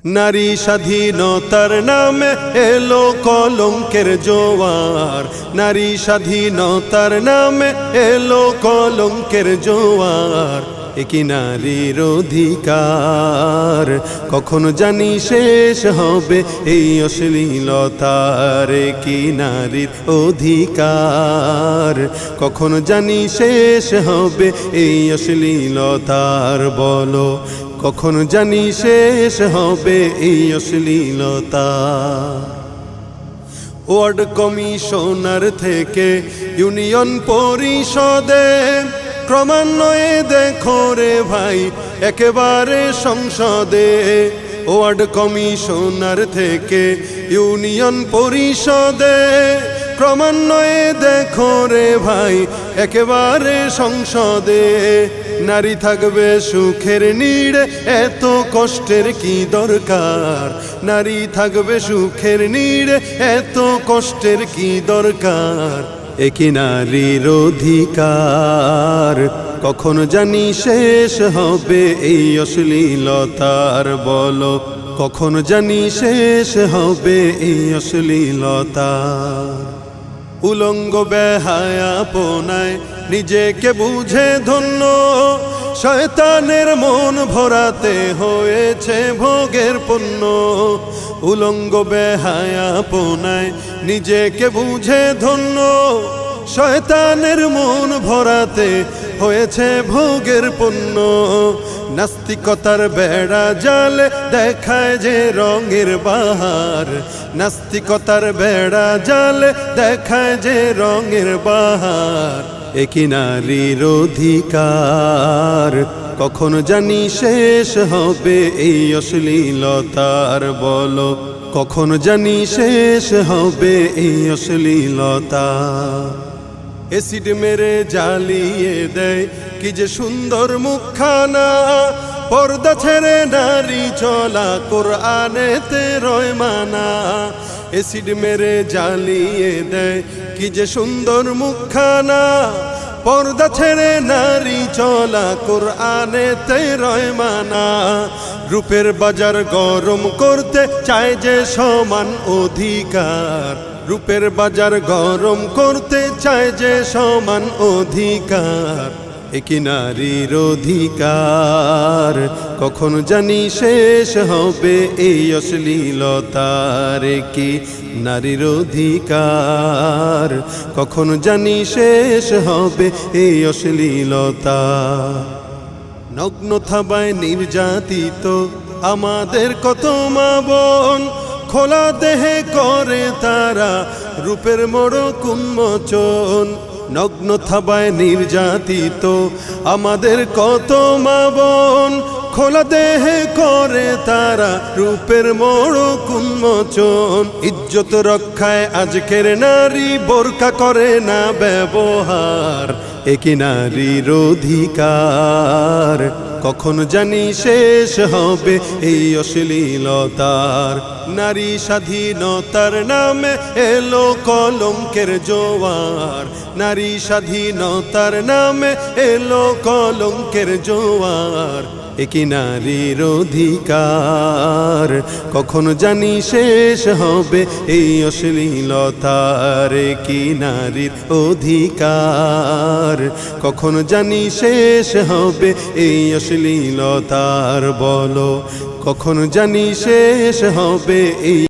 নারী স্বাধীনতার নামে এলো কলঙ্কের জোয়ার, নারী স্বাধীনতার নামে এলো কলঙ্কের জোয়ার। একি নারীর অধিকার কখনো জানি শেষ হবে এই অশ্লীলতার। কি নারীর অধিকার কখনো জানি শেষ হবে এই অশ্লীলতার। বলো কখনো জানি শেষ হবে এই অশ্লীলতা। ওয়ার্ড কমিশনার থেকে ইউনিয়ন পরিষদে ক্রমান্বয়ে দেখো রে ভাই একেবারে সংসদে। ওয়ার্ড কমিশনার থেকে ইউনিয়ন পরিষদে ক্রমান্বয়ে দেখো রে ভাই একেবারে সংসদে। নারী থাকবে সুখের নীড়ে এত কষ্টের কি দরকার, নারী থাকবে সুখের নীড়ে এত কষ্টের কি দরকার। একি নারীর অধিকার কখনো জানি শেষ হবে এই অশ্লীলতার। বলো কখনো জানি শেষ হবে এই অশ্লীলতার। উলঙ্গ বেহায়াপনায় নিজেকে বুঝে ধন্য, শয়তানের মন ভরাতে হয়েছে ভোগের পণ্য। উলঙ্গ বেহায়াপনায় নিজেকে বুঝে ধন্য, শয়তানের মন ভরাতে হয়েছে ভোগের পণ্য। নাস্তিকতার বেড়া জালে দেখায় যে রঙের বাহার, নাস্তিকতার বেড়া জালে দেখায় যে রঙের বাহার। একি নারীর অধিকার কখনো জানি শেষ হবে এই অশ্লীলতার। বলো কখনো জানি শেষ হবে এই অশ্লীলতা। এসিড মেরে জ্বালিয়ে দেয় কি যে সুন্দর মুখখানা, পর্দা ছেড়ে নারী চলা কোরআনেতে রয় মানা। এসিড মেরে জ্বালিয়ে দেয় কি যে সুন্দর মুখখানা, পর্দা ছেড়ে নারী চলা কোরআনেতে রয় মানা। রূপের বাজার গরম করতে চায় যে সমান অধিকার, রূপের বাজার গরম করতে চায় যে সমান অধিকার। একি নারীর অধিকার কখনো জানি শেষ হবে এই অশ্লীলতার। কি নারীর অধিকার কখনো জানি শেষ হবে এই অশ্লীলতা। নগ্ন থাবায় নির্যাতিত আমাদের কত মা বোন, খোলা দেহে করে তারা রূপের মোড়ক উন্মোচন। নগ্ন থাবায় নির্যাতিত আমাদের কত মা বোন, খোলা দেহে করে তারা রূপের মোড়ক উন্মোচন। ইজ্জত রক্ষায় আজকের নারী বোরকা করে না ব্যবহার। একি নারীর অধিকার কখনো জানি শেষ হবে এই অশ্লীলতার। নারী স্বাধীনতার নামে এলো কলঙ্কের জোয়ার, নারী স্বাধীনতার নামে এলো কলঙ্কের জোয়ার। একি নারীর অধিকার কখনো জানি শেষ হবে এই অশ্লীলতার। কি নারীর অধিকার কখনো জানি শেষ হবে এই অশ্লীলতার। বলো কখনো জানি শেষ হবে এই